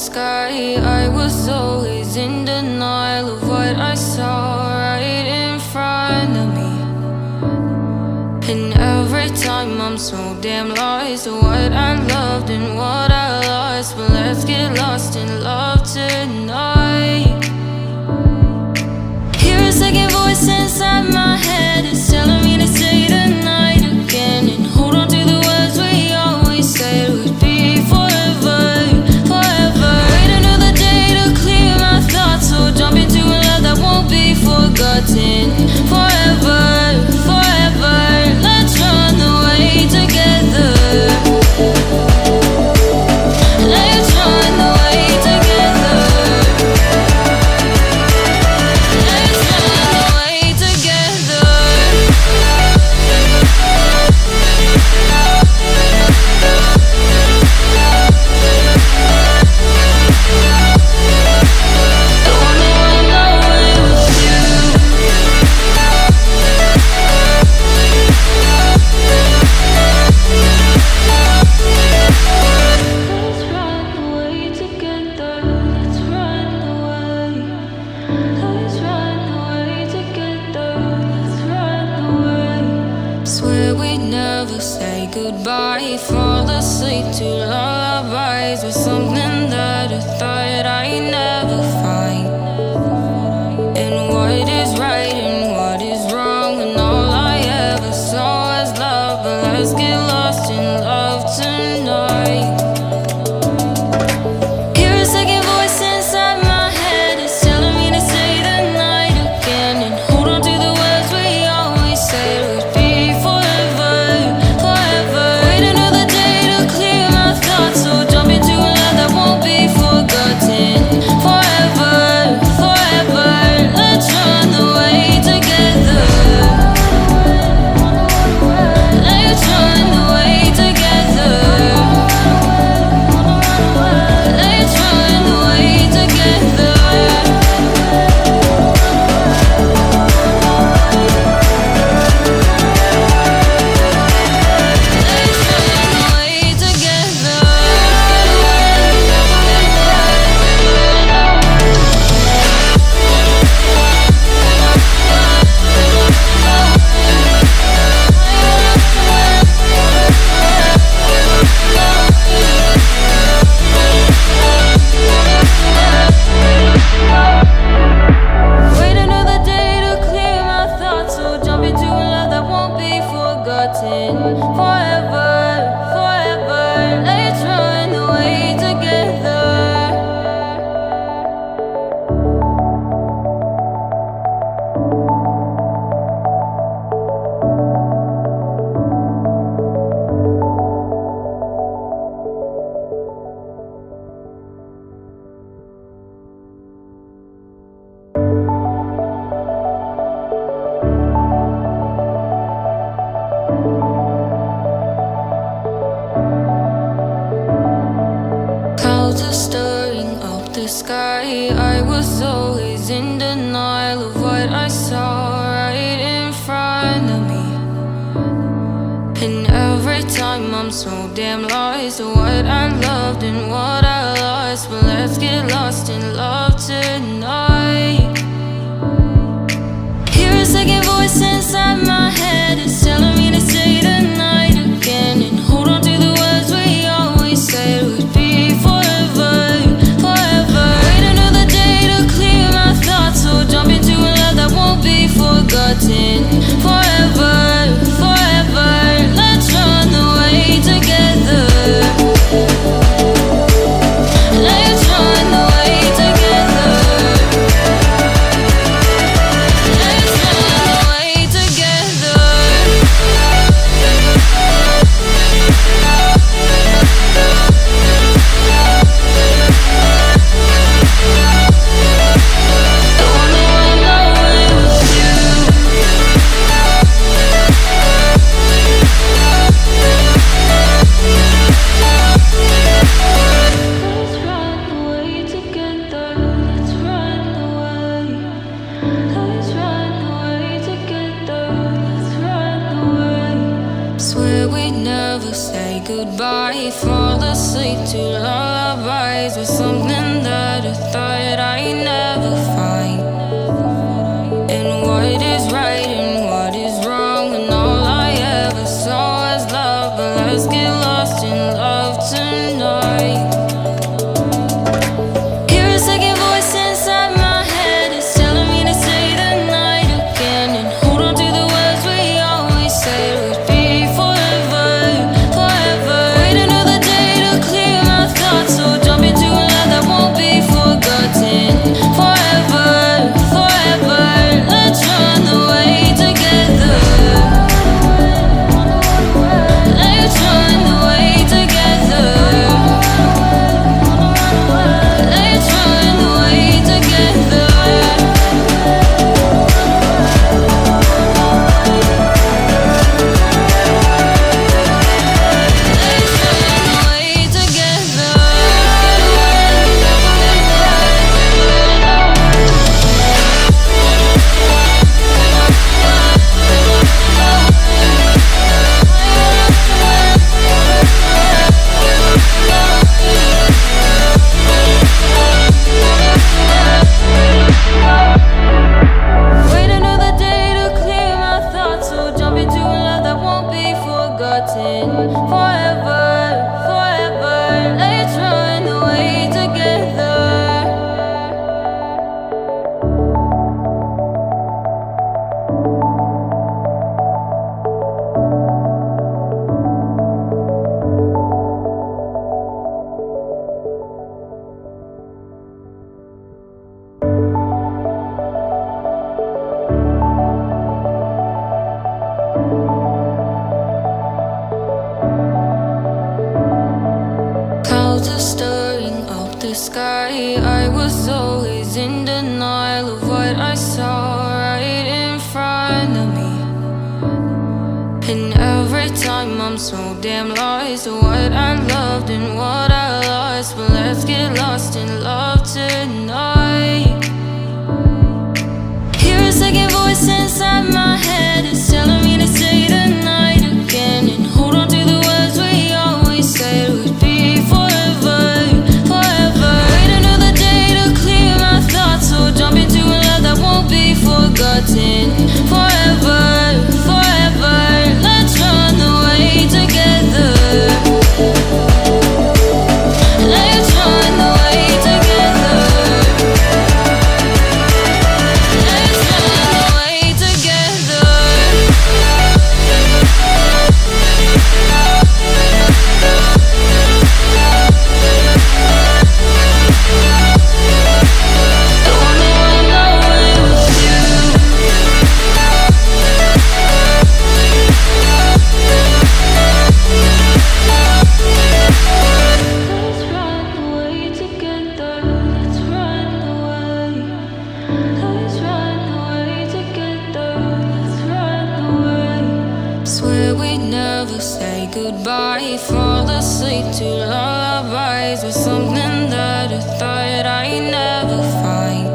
sky. I was always in denial of what I saw right in front of me. And every time I'm so damn lost to what I loved and what I lost. But let's get lost in love tonight. Hear a second voice inside my head. It's telling me to say tonight again. And hold on to the words we always said would be forever, forever. Wait another day to clear my thoughts. So jump into a love that won't be forgotten. Forever, forever. Let's run away together. Let's run away together. Let's run away together. I wanna run away with you. Let's run away together. Let's run away. Let's run away together. Let's run away. Swear we'd never say goodbye. Fall asleep to lullabies with something that I thought I'd never find. And what is right and what is wrong, and all I ever saw was love. But let's get lost in love tonight. Hear a second voice inside my head. It's telling me to say the night again. And hold on to the words we always said would be forever, forever. Wait another day to clear my thoughts. So jump into a love that won't be forgotten. Forever, forever. Let's run away together. Let's run away together. Let's run away together. Let's run away together. Wait another day to clear my thoughts. So jump into a love that won't be forgotten. Forever, forever. Let's run away together. Clouds are stirring up the sky. I was always in denial of what I saw right in front of me. And every time I'm so damn lost to what I loved and what I lost. But let's get lost in love tonight. Hear a second voice inside my head. It's telling me to say tonight again. And hold on to the words we always said would be forever, forever. Wait another day to clear my thoughts. So jump into a love that won't be forgotten. Forever, forever. Let's run away together. Let's run away together. goodbye, fall asleep to lullabies with something that I thought I'd never find. And what is right and what is wrong, and all I ever saw was love. But let's get lost in love tonight. Hear a second voice inside my head, it's telling me to say the night again, and hold on to the words we always said would be forever, forever. Wait another day to clear my thoughts, so jump into a love that won't be forgotten. Forever, forever, let's run away together. Let's run away together. Let's run away together. Wait another day to clear my thoughts, so jump into a love that won't be forgotten. Forever, forever, let's run away together. Clouds are stirring up the sky. I was always in denial of what I saw right in front of me. And every time I'm so damn lost to what I loved and what I lost. But let's get lost in love tonight. Hear a second voice inside my head, it's telling me to say the night again, and hold on to the words we always said would be forever, forever. Wait another day to clear my thoughts, so jump into a love that won't be forgotten. Forever, forever, let's run away together. Let's run away together. Let's run away together. I wanna run away with you. Let's run away together. Let's run away. Let's run away together. Let's run away. Swear we'd never say goodbye. Fall asleep to lullabies with something that I thought I'd never find.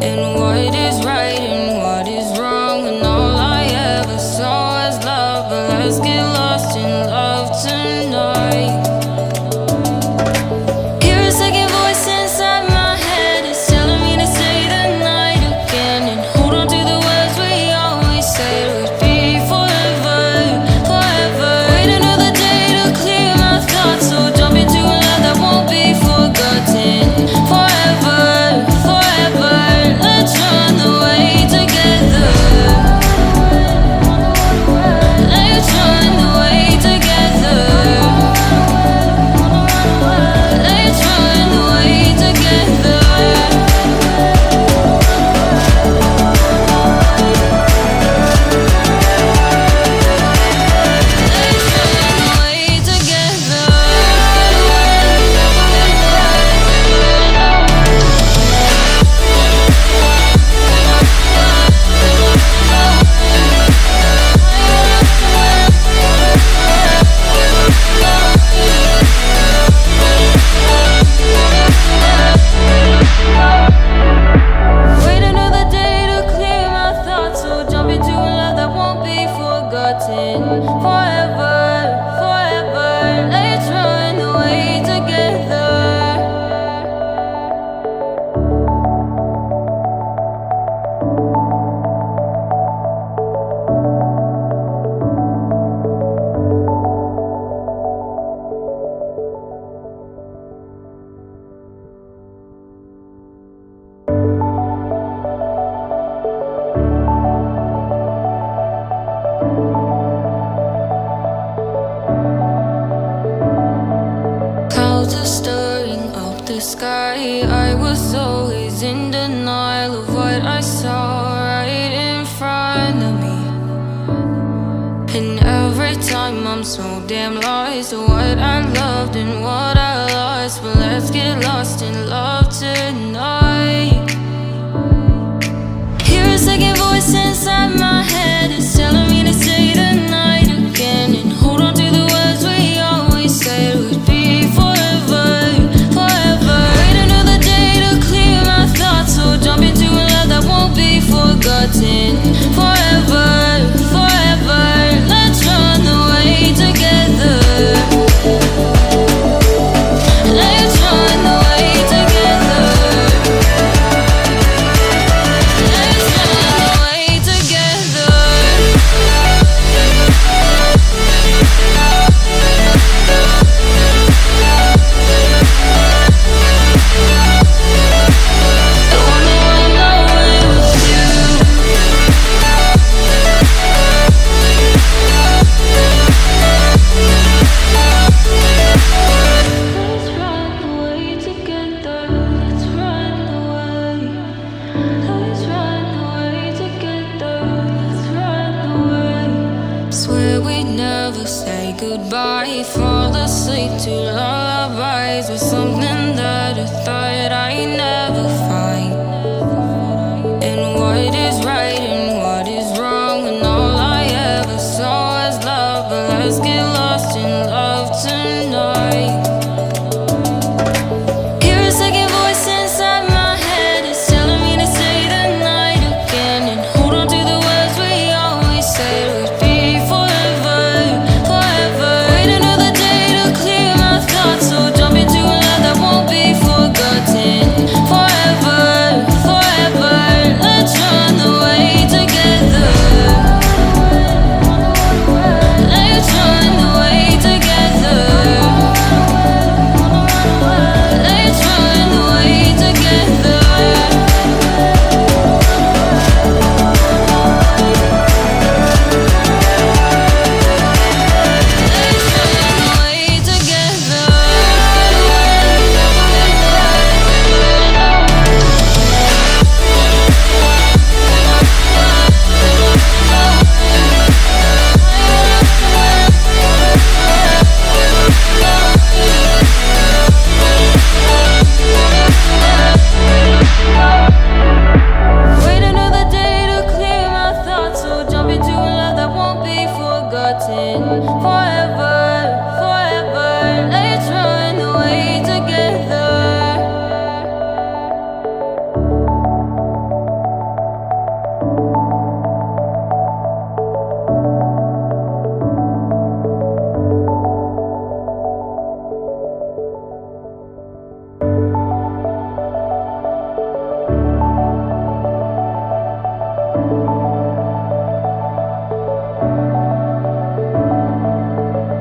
And what is right and what is wrong, and all I ever saw was love. But let's get lost in love tonight. Hear a second voice inside my head, it's telling me to say the night again, and hold on to the words we always said would be forever, forever. Wait another day to clear my thoughts, so jump into a love that won't be forgotten. I'm so damn lost to what I loved and what I lost. But let's get lost in love tonight. Hear a second voice inside my head. It's telling me to say the night again and hold on to the words we always said would be forever, forever. Wait another day to clear my thoughts, so jump into a love that won't be forgotten. Forever, forever. Let's run away together. Let's run away together. Let's run away together. I wanna run away with you. Let's run away together. Let's run away. Let's run away together. Let's run away. Swear we'd never say goodbye. Fall asleep to lullabies with something that I thought I'd never find. And what is right and what is wrong, and all I ever saw was love. But let's get lost in love tonight. Hear a second voice inside my head. It's telling me to say the night again and hold on to the words we always said would be forever, forever. Wait another day to clear my thoughts, so jump into a love that won't be forgotten. Forever, forever. Let's run away together. Let's run away together. Let's run away together. Let's run away together. Wait another day to clear my thoughts, so jump into a love that won't be forgotten. Forever, forever. Let's run away together.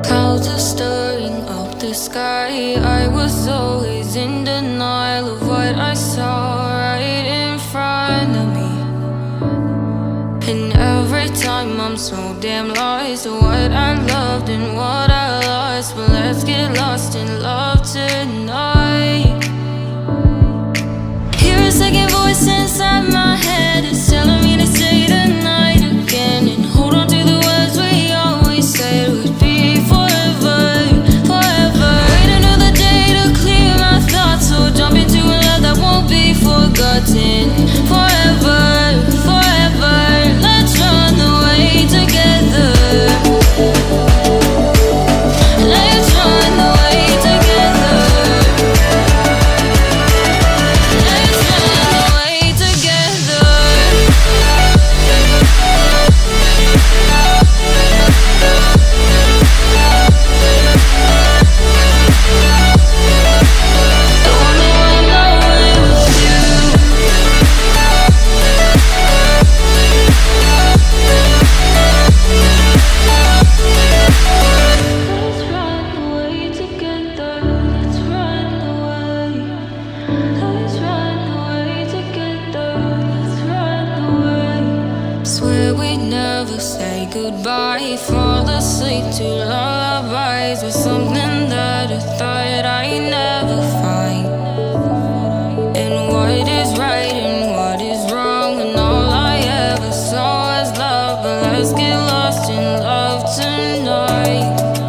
Clouds are stirring up the sky. I was always in denial of what I saw right in front of me. And every time I'm so damn lost to what I loved and what I lost. But let's get lost in love tonight. Hear a second voice inside my head. It's telling me to say the night again and hold on to the words we always said would be forever, forever. Wait another day to clear my thoughts, so jump into a love that won't be forgotten. Forever, forever. Let's run away together. Let's run away together. Let's run away together. I wanna run away with you. Let's run away together. Let's run away. Let's run away together. Let's run away. Swear we'd never say goodbye. Fall asleep to lullabies with something that I thought I'd never find. And what is right and what is wrong, and all I ever saw was love. But let's get lost in love tonight.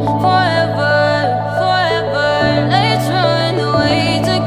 forever, forever. Let's run away together.